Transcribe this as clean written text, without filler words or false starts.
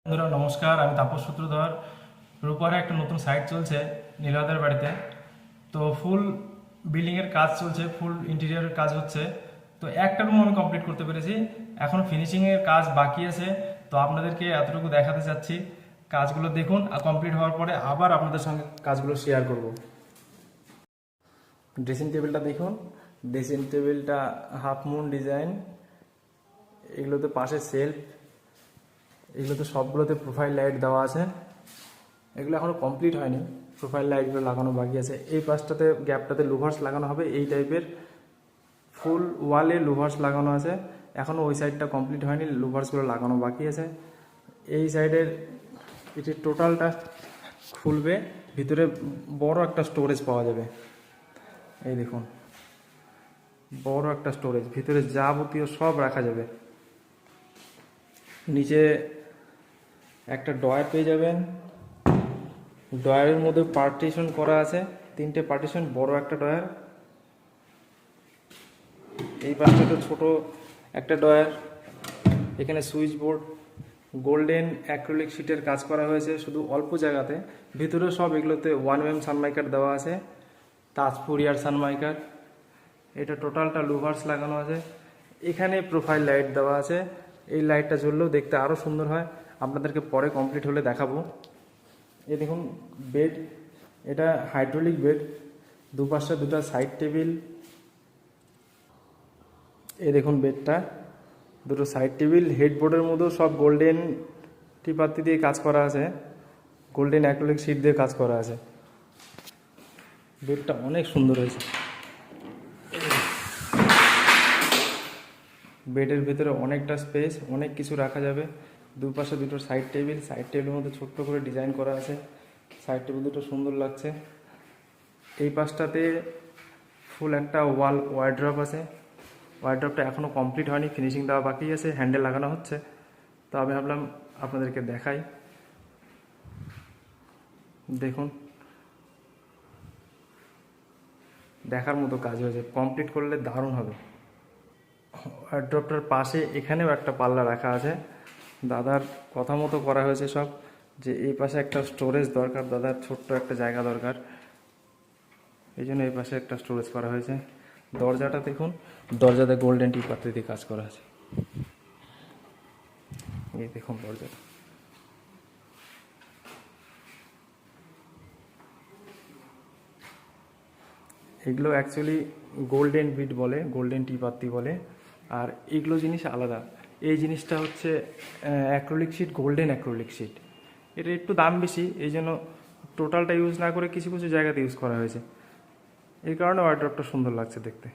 বন্ধুরা নমস্কার, আমি তাপস সূত্রধর। রূপারে একটা নতুন সাইট চলছে নীলাদের বাড়িতে। তো ফুল বিল্ডিং এর কাজ চলছে, ফুল ইন্টেরিয়রের কাজ হচ্ছে। তো একটা রুম আমি কমপ্লিট করতে পেরেছি, এখন ফিনিশিং এর কাজ বাকি আছে। তো আপনাদেরকে এতটুকু দেখাতে চাচ্ছি, কাজগুলো দেখুন, আর কমপ্লিট হওয়ার পরে আবার আপনাদের সঙ্গে কাজগুলো শেয়ার করব। ড্রেসিং টেবিলটা দেখুন, ড্রেসিং টেবিলটা হাফ মুন ডিজাইন, এগুলোতে পাশে সেলফ, এগুলোতে সবগুলোতে প্রোফাইল লাইট দেওয়া আছে। এগুলো এখনো কমপ্লিট হয়নি, প্রোফাইল লাইটগুলো লাগানো বাকি আছে। এই পাশটাতে গ্যাপটাতে লুভার্স লাগানো হবে, এই টাইপের ফুল ওয়ালে লুভার্স লাগানো আছে। এখনো ওই সাইডটা কমপ্লিট হয়নি, লুভার্সগুলো লাগানো বাকি আছে। এই সাইডের এটি টোটালটা খুলবে, ভিতরে বড় একটা স্টোরেজ পাওয়া যাবে। এই দেখুন, বড় একটা স্টোরেজ, ভিতরে যাবতীয় সব রাখা যাবে। নিচে একটা ডয়ার পেয়ে যাবেন, ডয়ারের মধ্যে পার্টিশন করা আছে, 3টে পার্টিশন, বড় একটা ডয়ার। এই পাশটাতে ছোট একটা ডয়ার। এখানে সুইচ বোর্ড, গোল্ডেন অ্যাক্রিলিক শিটের কাজ করা হয়েছে শুধু অল্প জায়গাতে। ভিতরে সব এগুলোতে 1mm সানমাইকার দেওয়া আছে, তাজপুরিয়ার সানমাইকার। এটা টোটালটা লুভার্স লাগানো আছে। এখানে প্রোফাইল লাইট দেওয়া আছে, এই লাইটটা জ্বললেও দেখতে আরও সুন্দর হয়। আপনাদেরকে পরে কমপ্লিট হলে দেখাবো। এই দেখুন বেড, এটা হাইড্রোলিক বেড, দুপাশে দুটো সাইড টেবিল। এই দেখুন বেডটা, দুটো সাইড টেবিল, হেডবোর্ডের মধ্যেও সব গোল্ডেন টিপাত্তি দিয়ে কাজ করা আছে, গোল্ডেন অ্যাক্রিলিক শিট দিয়ে কাজ করা আছে। বেডটা অনেক সুন্দর হয়েছে। বেডের ভিতরে অনেকটা স্পেস, অনেক কিছু রাখা যাবে। দুপাশে দুটো সাইড টেবিল, সাইড টেবিলের মধ্যে ছোট্ট করে ডিজাইন করা আছে। সাইড টেবিল দুটো সুন্দর লাগছে। এই পাশটাতে ফুল একটা ওয়াল ওয়ার্ড্রপ আছে। ওয়ার্ড্রপটা এখনও কমপ্লিট হয়নি, ফিনিশিং দেওয়া বাকি আছে, হ্যান্ডেল লাগানো হচ্ছে। তো আমি ভাবলাম আপনাদেরকে দেখাই। দেখুন, দেখার মতো কাজ হয়েছে, কমপ্লিট করলে দারুণ হবে। ওয়ার্ড্রপটার পাশে এখানেও একটা পাল্লা রাখা আছে, দাদার কথা মতো করা হয়েছে সব। যে এই পাশে একটা স্টোরেজ দরকার, দাদার ছোট্ট একটা জায়গা দরকার, এই জন্য এই পাশে একটা স্টোরেজ করা হয়েছে। দরজাটা দেখুন, দরজাতে গোল্ডেন টি পাত্রি দিয়ে কাজ করা আছে। এই দেখুন দরজাটা, এগুলো অ্যাকচুয়ালি গোল্ডেন বিট বলে, গোল্ডেন টি পাত্তি বলে। আর এগুলো জিনিস আলাদা। এই জিনিসটা হচ্ছে acrylic sheet, golden acrylic sheet. এটা একটু দাম বেশি, এই জন্য টোটালটা ইউজ না করে কিছু কিছু জায়গাতে ইউজ করা হয়েছে। এই কারণে ওয়ার্ড্রপটা সুন্দর লাগছে দেখতে।